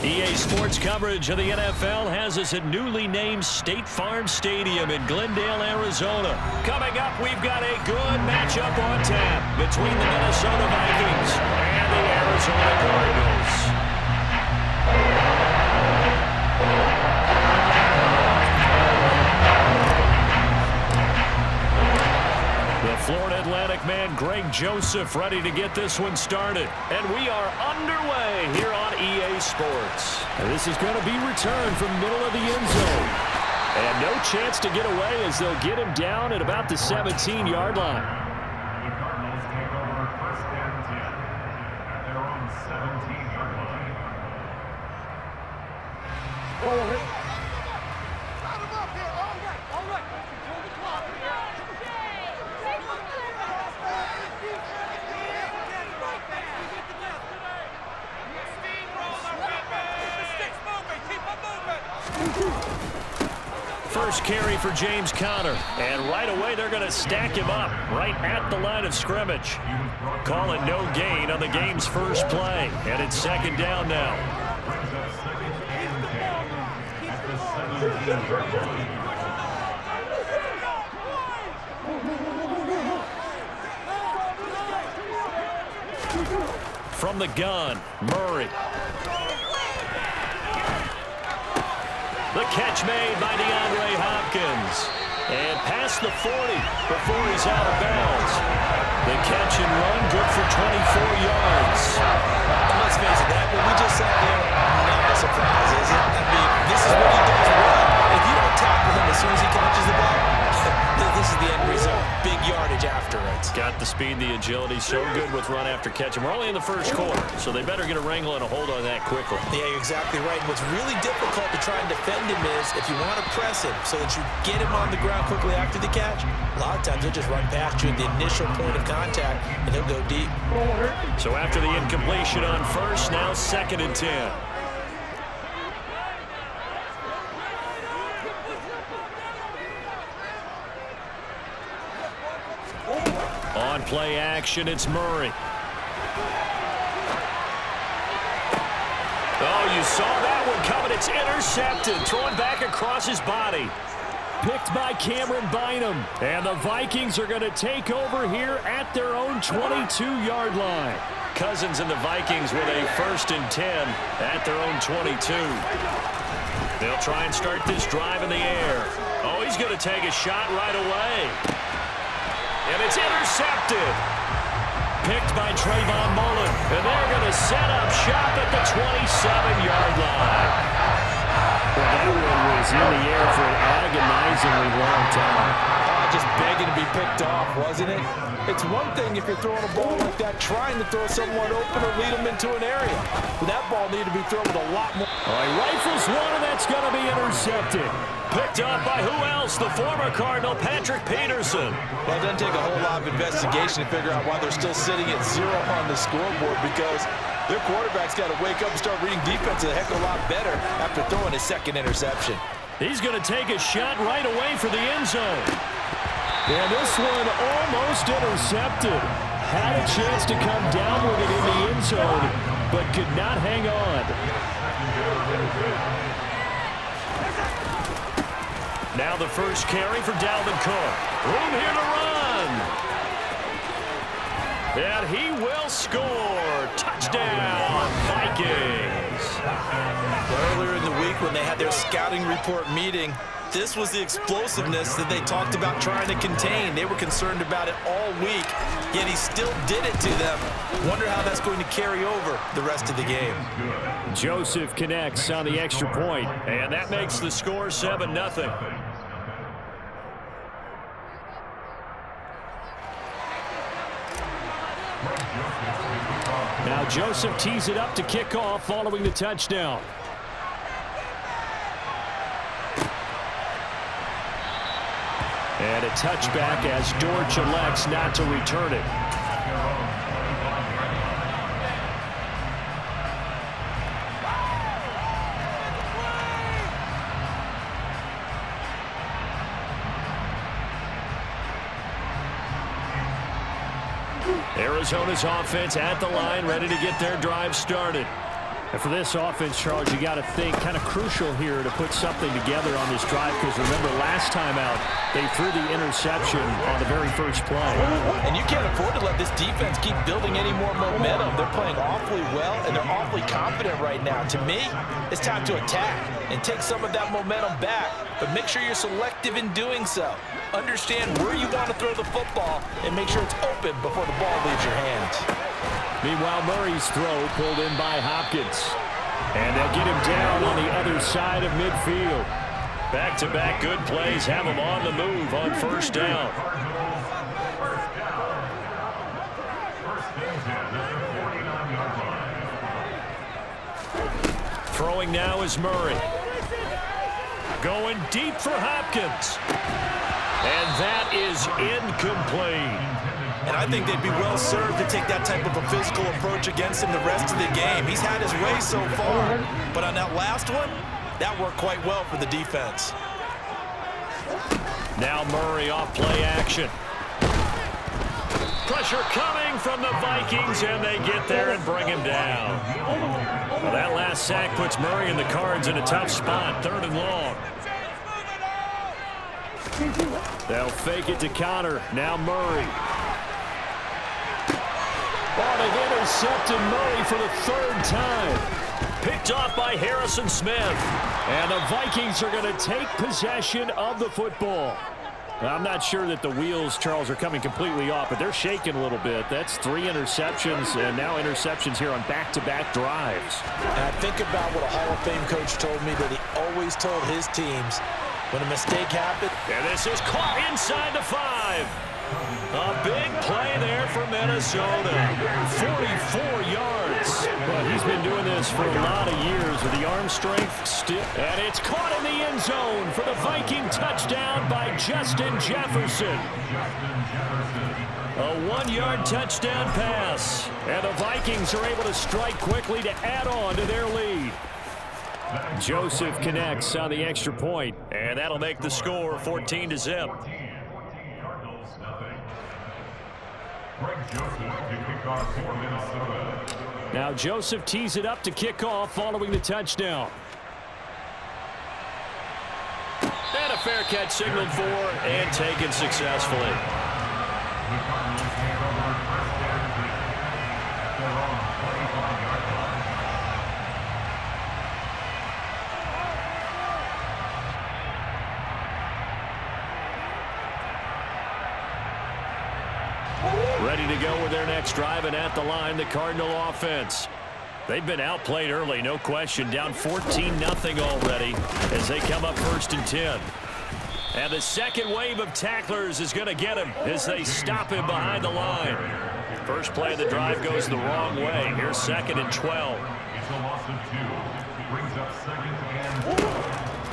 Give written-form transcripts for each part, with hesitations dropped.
EA Sports coverage of the NFL has us at newly named State Farm Stadium in Glendale, Arizona. Coming up, we've got a good matchup on tap between the Minnesota Vikings and the Arizona Cardinals. The Florida Atlantic man, Greg Joseph, ready to get this one started. And we are underway here on EA Sports. And this is going to be returned from middle of the end zone. And no chance to get away as they'll get him down at about the 17-yard line. The Cardinals take over first and 10 at their own 17-yard line. First carry for James Conner. And right away, they're going to stack him up right at the line of scrimmage. Call it no gain on the game's first play. And it's second down now. From the gun, Murray. The catch made by DeAndre Hopkins. And past the 40 before he's out of bounds. The catch and run good for 24 yards. And let's face it, that what we just saw there, not a surprise, is it? I mean, this is what he does well. If you don't tackle him as soon as he catches the ball, this is the end result. Big yardage after it. Got the speed, the agility, so good with run after catch. And we're only in the first quarter, so they better get a wrangle and a hold on that quickly. Yeah, you're exactly right. What's really difficult to try and defend him is if you want to press him so that you get him on the ground quickly after the catch, a lot of times he'll just run past you at the initial point of contact, and he'll go deep. So after the incompletion on first, now second and 10. On play action, it's Murray. Oh, you saw that one coming. It's intercepted. Thrown back across his body. Picked by Cameron Bynum. And the Vikings are going to take over here at their own 22-yard line. Cousins and the Vikings with a first and 10 at their own 22. They'll try and start this drive in the air. Oh, he's going to take a shot right away. And it's intercepted. Picked by Trayvon Mullen. And they're going to set up shop at the 27-yard line. Well, that one was in the air for an agonizingly long time. Just begging to be picked off, wasn't it? It's one thing if you're throwing a ball like that, trying to throw someone open or lead them into an area. But that ball needed to be thrown with a lot more. All right, rifles one, and that's going to be intercepted. Picked up by who else? The former Cardinal, Patrick Peterson. Well, it doesn't take a whole lot of investigation to figure out why they're still sitting at 0 on the scoreboard, because their quarterback's got to wake up and start reading defense a heck of a lot better after throwing his second interception. He's going to take a shot right away for the end zone. And this one almost intercepted. Had a chance to come down with it in the end zone, but could not hang on. Now the first carry for Dalvin Cook. Room here to run. And he will score. Touchdown, Vikings. Earlier in the week when they had their scouting report meeting, this was the explosiveness that they talked about trying to contain. They were concerned about it all week, yet he still did it to them. Wonder how that's going to carry over the rest of the game. Joseph connects on the extra point. And that makes the score 7-0. Now Joseph tees it up to kick off following the touchdown. And a touchback as Dortch elects not to return it. Arizona's offense at the line, ready to get their drive started. And for this offense, Charles, you got to think kind of crucial here to put something together on this drive, because remember last time out they threw the interception on the very first play. And you can't afford to let this defense keep building any more momentum. They're playing awfully well, and they're awfully confident right now. To me, it's time to attack and take some of that momentum back, but make sure you're selective in doing so. Understand where you want to throw the football and make sure it's open before the ball leaves your hands. Meanwhile, Murray's throw pulled in by Hopkins. And they'll get him down on the other side of midfield. Back-to-back good plays have him on the move on first down. Throwing now is Murray. Going deep for Hopkins. And that is incomplete. And I think they'd be well served to take that type of a physical approach against him the rest of the game. He's had his way so far, but on that last one, that worked quite well for the defense. Now Murray off play action. Pressure coming from the Vikings, and they get there and bring him down. Well, that last sack puts Murray and the Cards in a tough spot, 3rd and long. They'll fake it to counter. Now Murray. Oh, they've intercepted Murray for the 3rd time. Picked off by Harrison Smith. And the Vikings are going to take possession of the football. I'm not sure that the wheels, Charles, are coming completely off, but they're shaking a little bit. That's 3 interceptions, and now interceptions here on back-to-back drives. And I think about what a Hall of Fame coach told me that he always told his teams when a mistake happened. And this is caught inside the 5. A big play there for Minnesota. 44 yards. Well, he's been doing this for a lot of years with the arm strength still. And it's caught in the end zone for the Viking touchdown by Justin Jefferson. A 1-yard touchdown pass. And the Vikings are able to strike quickly to add on to their lead. Joseph connects on the extra point. And that'll make the score 14-0. Now Joseph tees it up to kick off following the touchdown. And a fair catch signaled for and taken successfully. Ready to go with their next drive, and at the line, the Cardinal offense. They've been outplayed early, no question. Down 14-0 already as they come up 1st and 10. And the second wave of tacklers is going to get him as they stop him behind the line. First play of the drive goes the wrong way. Here's 2nd and 12.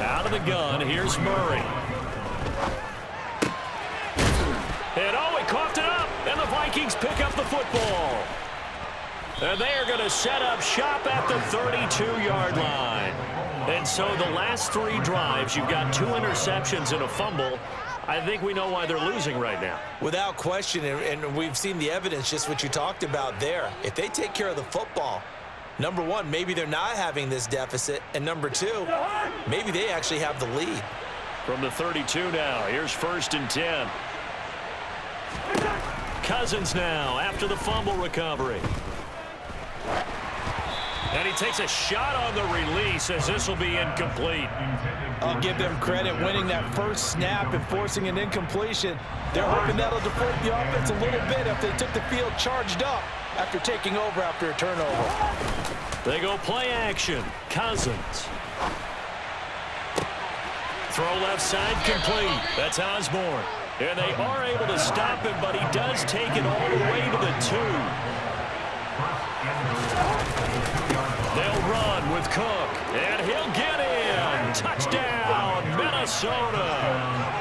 Out of the gun, here's Murray. And oh, he coughed it up, and the Vikings pick up the football. And they are going to set up shop at the 32-yard line. And so the last 3 drives, you've got 2 interceptions and a fumble. I think we know why they're losing right now. Without question, and we've seen the evidence, just what you talked about there. If they take care of the football, number 1, maybe they're not having this deficit. And number 2, maybe they actually have the lead. From the 32 now, here's 1st and 10. Cousins now after the fumble recovery. And he takes a shot on the release as this will be incomplete. I'll give them credit winning that first snap and forcing an incompletion. They're hoping that'll deflate the offense a little bit if they took the field charged up after taking over after a turnover. They go play action. Cousins. Throw left side complete. That's Osborne. And they are able to stop him, but he does take it all the way to the 2. They'll run with Cook, and he'll get in. Touchdown, Minnesota.